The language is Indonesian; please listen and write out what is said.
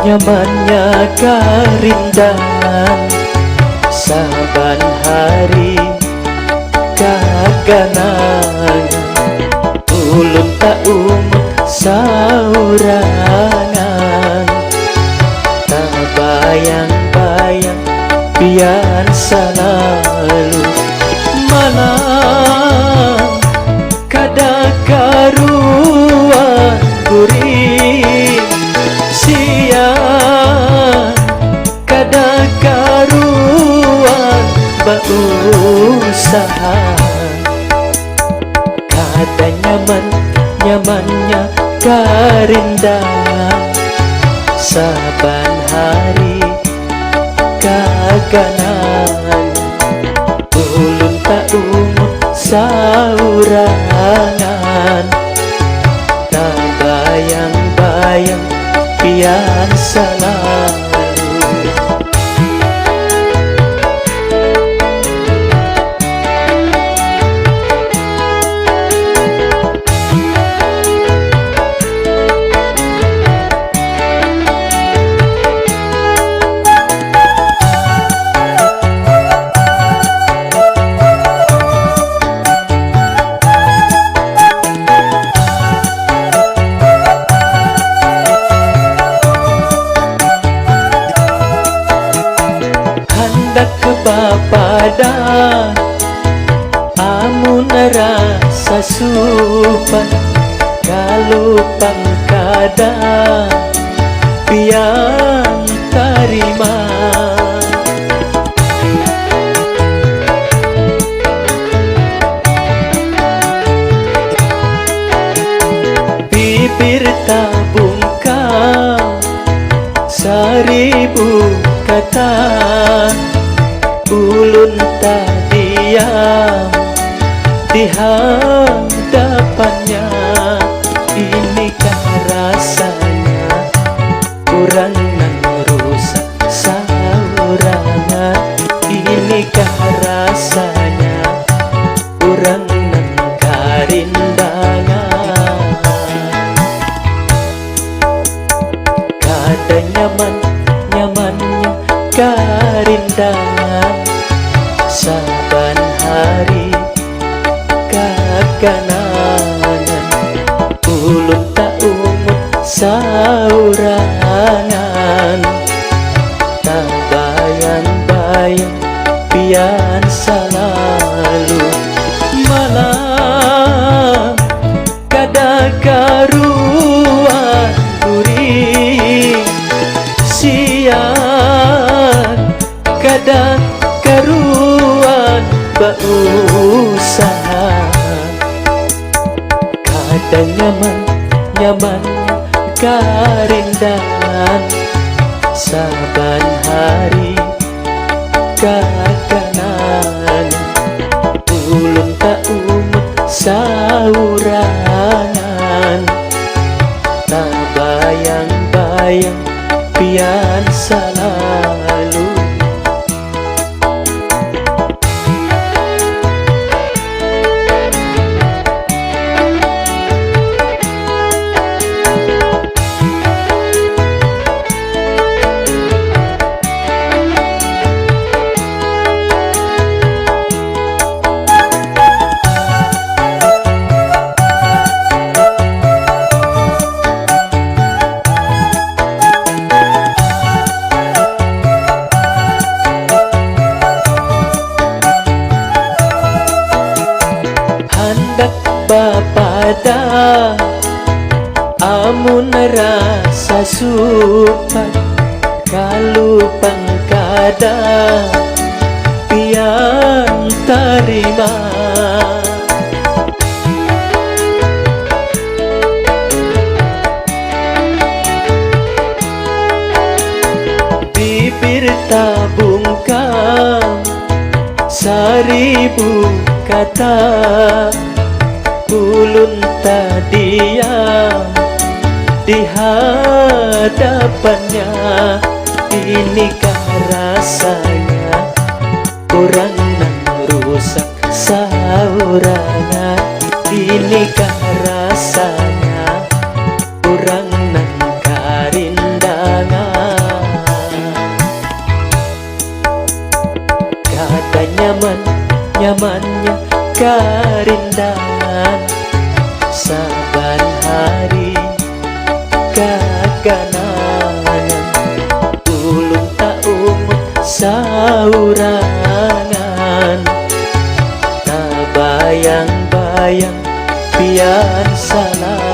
nyamannya karindangan saban hari kaganangan ulun tak saurangan tak bayang-bayang pian selalu mana kada karuan gurih siang kada karuan berusaha kada nyamannya karindangan saban hari kaganangan ulun tak saurangan tak bayang-bayang pian selalu kebapada amun rasa supan kalau pangkada pian tarima bibir tabungkam seribu kata ulun tak diam di hadapannya inikah rasanya kurang nan rusak saurangan inikah rasanya kurang nan karindangan kada nyamannya karindangan saban hari kaganangan ulun tak saurangan tak bayang-bayang pian selalu malam kada karuan gurih siang kada karuan berusaha kada nyamannya karindangan saban hari kaganangan ulun tak saurangan tak bayang-bayang pian selalu bapada amun rasa supan kalau pangkada pian tarima bibir tabungkam seribu kata ulun tak diam di hadapannya inikah rasanya kurang nan rusak saurangan inikah rasanya kurang nan karindangan nyamannya karindan saban hari kaganangan ulun tak umut saurangan tak bayang-bayang pian salah